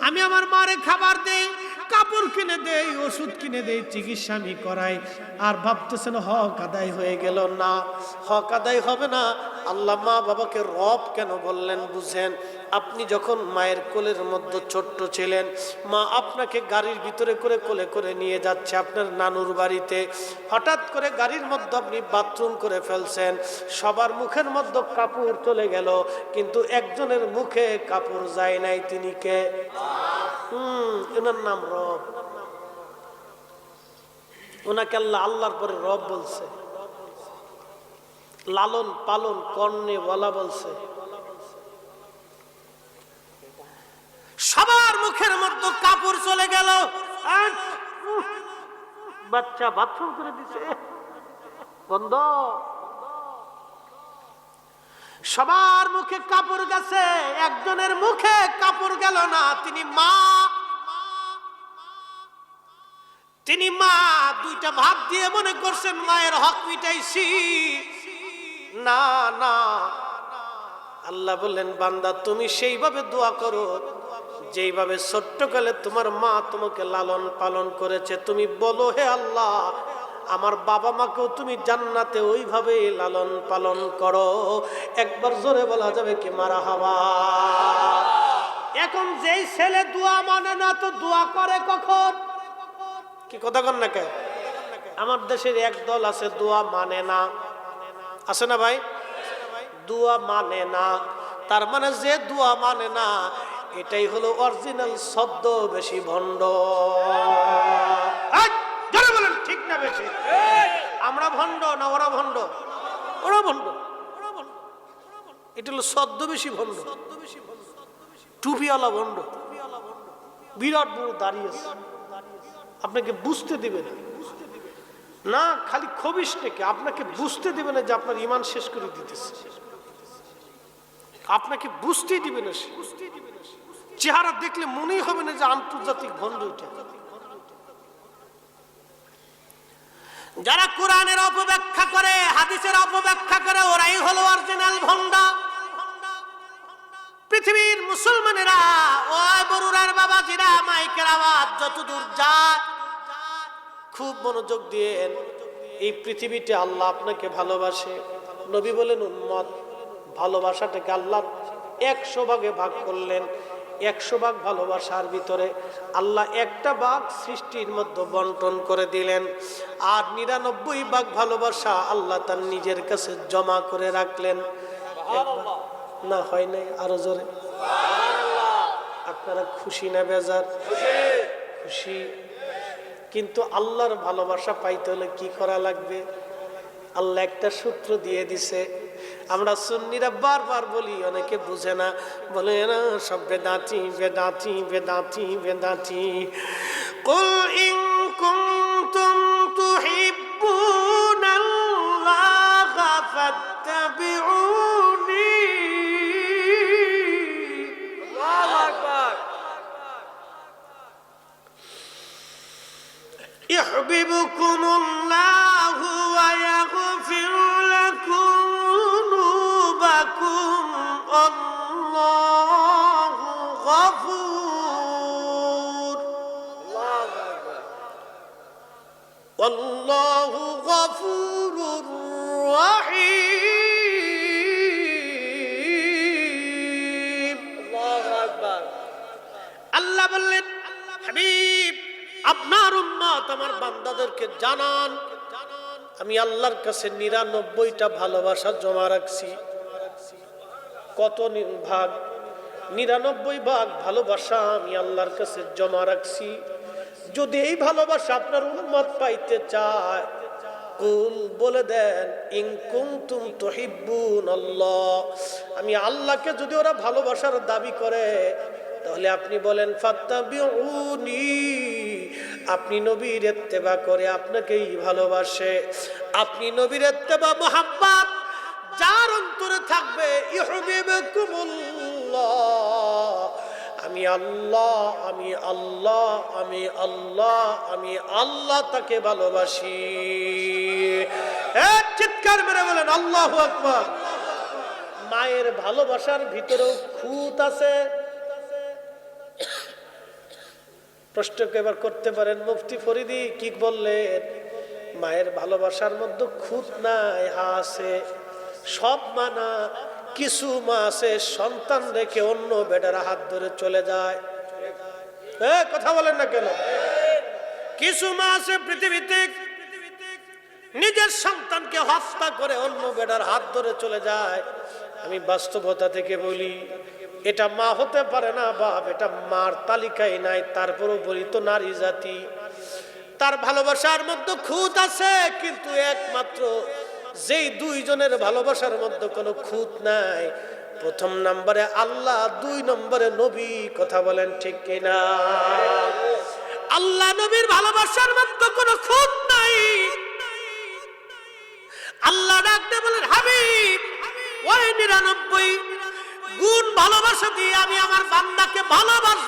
আমি আমার মারে খাবার দেই, কাপড় কিনে দেই, ওষুধ কিনে দেই, চিকিৎসা আমি করাই, আর ভাবতেছেন হক আদায় হয়ে গেল। না, হক আদায় হবে না। আল্লাহ মা বাবাকে রব কেন বললেন বুঝেন? আপনি যখন মায়ের কোলের মধ্যে ছোট্ট ছিলেন, মা আপনাকে গাড়ির ভিতরে করে কোলে করে নিয়ে যাচ্ছে আপনার নানুর বাড়িতে। হঠাৎ করে গাড়ির মধ্যে আপনি বাথরুম করে ফেলছেন, সবার মুখের মধ্যে কাপড় চলে গেল, কিন্তু একজনের মুখে কাপড় যায় নাই। তিনি কে? এনার নাম রব। ওনাকে আল্লাহ আল্লাহর পরে রব বলছে, লালন পালন কর্ণে বলা বলছে। সবার মুখের মধ্যে কাপড় চলে গেল, বাচ্চা বাথরুম করে দিছে বন্ধ। সবার মুখে কাপড় গেছে, একজনের মুখে কাপড় গেল না। তিনি মা, তিনি মা। দুইটা ভাব দিয়ে মনে করছেন মায়ের হক মিটাইছি। না না, আল্লাহ বললেন বান্দা তুমি সেইভাবে দোয়া করো যেইভাবে ছোট্টকালে তোমার মা তোমাকে লালন পালন করেছে। তুমি বলো, হে আল্লাহ, আমার বাবা মাকেও তুমি জান্নাতে ওইভাবে লালন পালন করো। একবার জোরে বলা যাবে কি মারহাবা? এখন যেই ছেলে দোয়া মানে না, তো দোয়া করে কখন? কি কথা কন না কে? আমার দেশের এক দল আছে দোয়া মানে না, আছে না ভাই? দোয়া মানে না, তার মানে যে দোয়া মানে না, এটাই হলো অরিজিনাল শব্দ, বেশি ভণ্ড। বলেন ঠিক না বেশি? আমরা ভণ্ড না ওরা ভণ্ড? ওরা ভণ্ড। এটা হলো শব্দ বেশি ভণ্ড, টুপিওয়ালা ভণ্ড, বিরাট বড় দাঁড়িয়েছে, আপনাকে বুঝতে দিবে না। না, খালি খবিস নাকি আপনাকে বুঝতে দিবে না যে আপনার ইমান শেষ করে দিতেছে, আপনাকে বুঝতেই দিবে না। চেহারা দেখলে মনেই হবে না যে আন্তর্জাতিক ভণ্ড। যারা কোরআনের অপব্যাখ্যা করে, হাদিসের অপব্যাখ্যা করে, ওরাই হলো অরিজিনাল ভণ্ডা। পৃথিবীর মুসলমানেরা, ওই বরুরার বাবাজিরা, মাইকের আওয়াজ যতদূর যায় খুব মনোযোগ দিয়ে, এই পৃথিবীতে আল্লাহ আপনাকে ভালোবাসে। নবী বলেন উম্মত, ভালোবাসাটাকে আল্লাহ 100 ভাগে ভাগ করলেন। 100 ভাগ ভালোবাসার ভিতরে আল্লাহ একটা ভাগ সৃষ্টির মধ্যে বন্টন করে দিলেন, আর 99 ভাগ ভালোবাসা আল্লাহ তার নিজের কাছে জমা করে রাখলেন। না হয় নাই? আরো জোরে। আপনারা খুশি না বেজার? খুশি। কিন্তু আল্লাহর ভালোবাসা পাইতে হলে কি করা লাগবে? আল্লাহ একটা সূত্র দিয়ে দিছে। আমরা সুন্নিরা বারবার বলি, অনেকে বুঝে না, বলে না সব বেদাতি বেদাতি বেদাতি বেদাতি। কুল ইন কুনতুম তুহিব্বুনাল্লাহ ফাত্তাবিউনি। আল্লাহু আকবার। ইউহিব্বুকুমুল্লাহু ওয়া ইয়াগফির লাকুম যুনুবাকুম। আল্লাহু গফুর। আল্লাহু গফুরুর রহিম। আল্লাহু আকবার। আল্লাহ বললেন, হাবিব আপনার উম্মত আমার বান্দাদেরকে জানান, আমি আল্লাহর কাছে 99টা ভালোবাসা জমা রাখছি। কত ভাগ? 99 ভাগ ভালোবাসা আমি আল্লাহর কাছে জমা রাখছি। যদি এই ভালোবাসা আপনার উম্মত পাইতে চায়, কুল বলে দেন, ইন কুনতুম তুহিব্বুনাল্লাহ, আমি আল্লাহকে যদি ওরা ভালোবাসার দাবি করে, তাহলে আপনি বলেন ফাত্তাবিউনি, আপনি নবীর ইত্তেবা করে আপনাকেই ভালোবাসে। আপনি নবীর ইত্তেবা মুহাব্বত যার অন্তরে থাকবে, ইউহিব্বুকুমুল্লাহ, আমি আল্লাহ, আমি আল্লাহ, আমি আল্লাহ, আমি আল্লাহ তাকে ভালোবাসি। এক চিৎকার মেরে বলেন আল্লাহু আকবার। মায়ের ভালোবাসার ভিতরেও খুঁত আছে। প্রশ্ন এবার করতে পারেন, মুফতি ফরিদি কি বললেন? মায়ের ভালোবাসার মধ্যে খুঁত নাই, হা আছে। সব মানা, কিছু মা আছে সন্তান রেখে অন্য বেটার হাত ধরে চলে যায়। কথা বলেন না কেন? কিছু মা আছে পৃথিবীতে নিজের সন্তানকে হত্যা করে অন্য বেটার হাত ধরে চলে যায়। আমি বাস্তবতা থেকে বলি, এটা মা হতে পারে না বাপ, এটা মার তালিকায় নাই। তারপরও বলি তো নারী জাতি, তার ভালোবাসার মধ্যে খুঁত আছে, কিন্তু একমাত্র যেই দুইজনের ভালোবাসার মধ্যে কোনো খুঁত নাই, প্রথম নম্বরে আল্লাহ, 2 নম্বরে নবী। কথা বলেন ঠিক কিনা? আল্লাহ নবীর ভালোবাসার মধ্যে কোনো খুঁত নাই। আল্লাহ ডাকতে বলেন, হাবিব ওই 99 গুণ ভালোবাসা দিয়ে আমি আমার বান্দাকে ভালোবাসি।